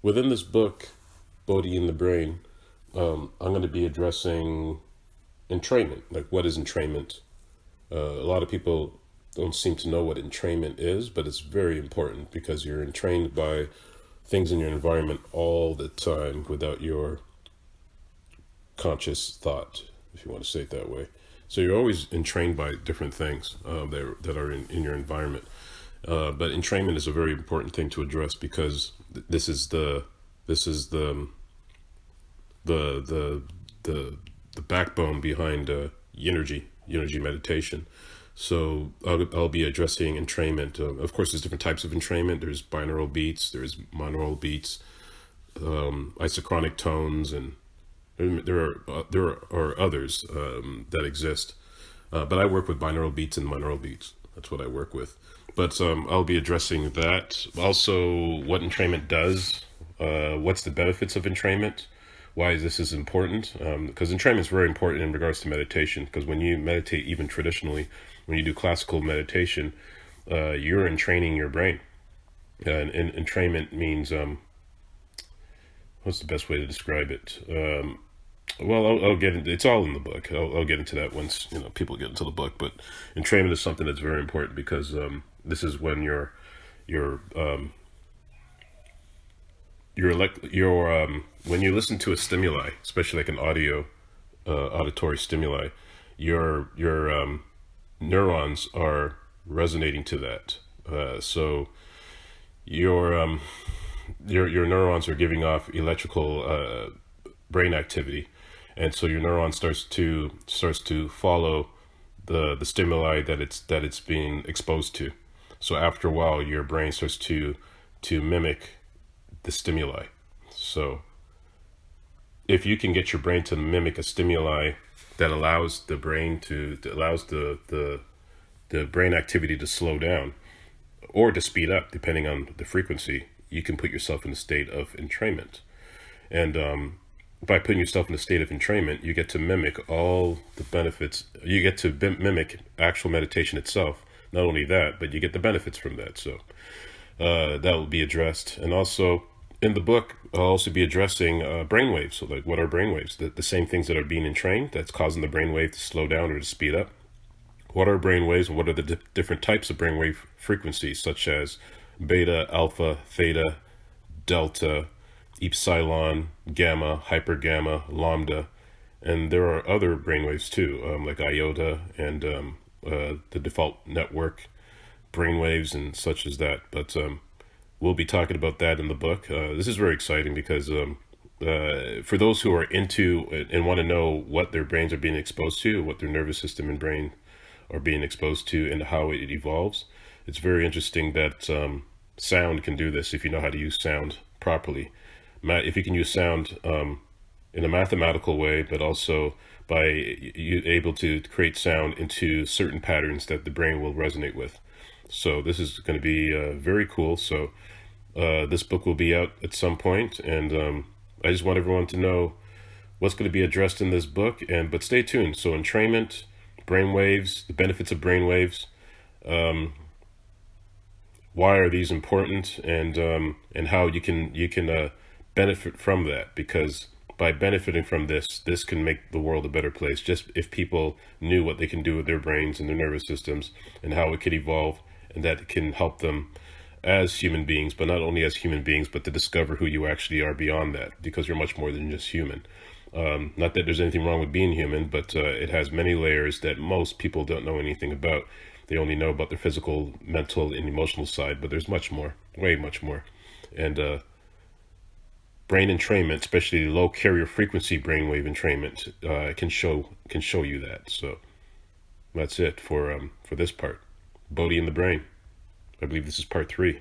Within this book, Bodhi in the Brain, I'm going to be addressing entrainment. Like, what is entrainment? A lot of people don't seem to know what entrainment is, but it's very important because you're entrained by things in your environment all the time without your conscious thought, if you want to say it that way. So you're always entrained by different things that are in your environment. But entrainment is a very important thing to address because this is the the the backbone behind Yinnergy Meditation. So I'll be addressing entrainment. Of course, there's different types of entrainment. There's binaural beats, there's monaural beats, isochronic tones, and there are others that exist. But I work with binaural beats and monaural beats. That's what I work with. But I'll be addressing that. Also, what entrainment does, what's the benefits of entrainment, why this is important. Because entrainment is very important in regards to meditation. Because when you meditate, even traditionally, when you do classical meditation, you're entraining your brain. And entrainment means, what's the best way to describe it? Well, I'll get into, it's all in the book. I'll get into that once people get into the book. But entrainment is something that's very important because this is when your when you listen to a stimuli, especially like an auditory stimuli, your neurons are resonating to that. So your neurons are giving off electrical brain activity, and so your neuron starts to follow the stimuli that it's being exposed to. So after a while, your brain starts to mimic the stimuli. So if you can get your brain to mimic a stimuli that allows the brain the brain activity to slow down or to speed up, depending on the frequency, you can put yourself in a state of entrainment. And by putting yourself in a state of entrainment, you get to mimic all the benefits. You get to mimic actual meditation itself. Not only that, but you get the benefits from that. So that will be addressed. And also in the book, I'll also be addressing brainwaves. So like, what are brainwaves? The same things that are being entrained that's causing the brainwave to slow down or to speed up. What are brainwaves, and what are the different types of brainwave frequencies, such as beta, alpha, theta, delta, epsilon, gamma, hypergamma, lambda, and there are other brainwaves too, like iota and the default network brainwaves and such as that. But we'll be talking about that in the book. This is very exciting because for those who are into and want to know what their brains are being exposed to, what their nervous system and brain are being exposed to, and how it evolves, it's very interesting that sound can do this if you know how to use sound properly. If you can use sound in a mathematical way, but also by you able to create sound into certain patterns that the brain will resonate with. So this is going to be very cool. So this book will be out at some point, and I just want everyone to know what's going to be addressed in this book. But stay tuned. So entrainment, brainwaves, the benefits of brainwaves. Why are these important, and how you can benefit from that, because by benefiting from this can make the world a better place, just if people knew what they can do with their brains and their nervous systems and how it could evolve, and that it can help them as human beings, but not only as human beings, but to discover who you actually are beyond that, because you're much more than just human. Not that there's anything wrong with being human, but it has many layers that most people don't know anything about. They only know about their physical, mental, and emotional side, but there's much more, way much more. And brain entrainment, especially low carrier frequency brainwave entrainment, can show you that. So that's it for this part. Bodhi in the brain. I believe this is part 3.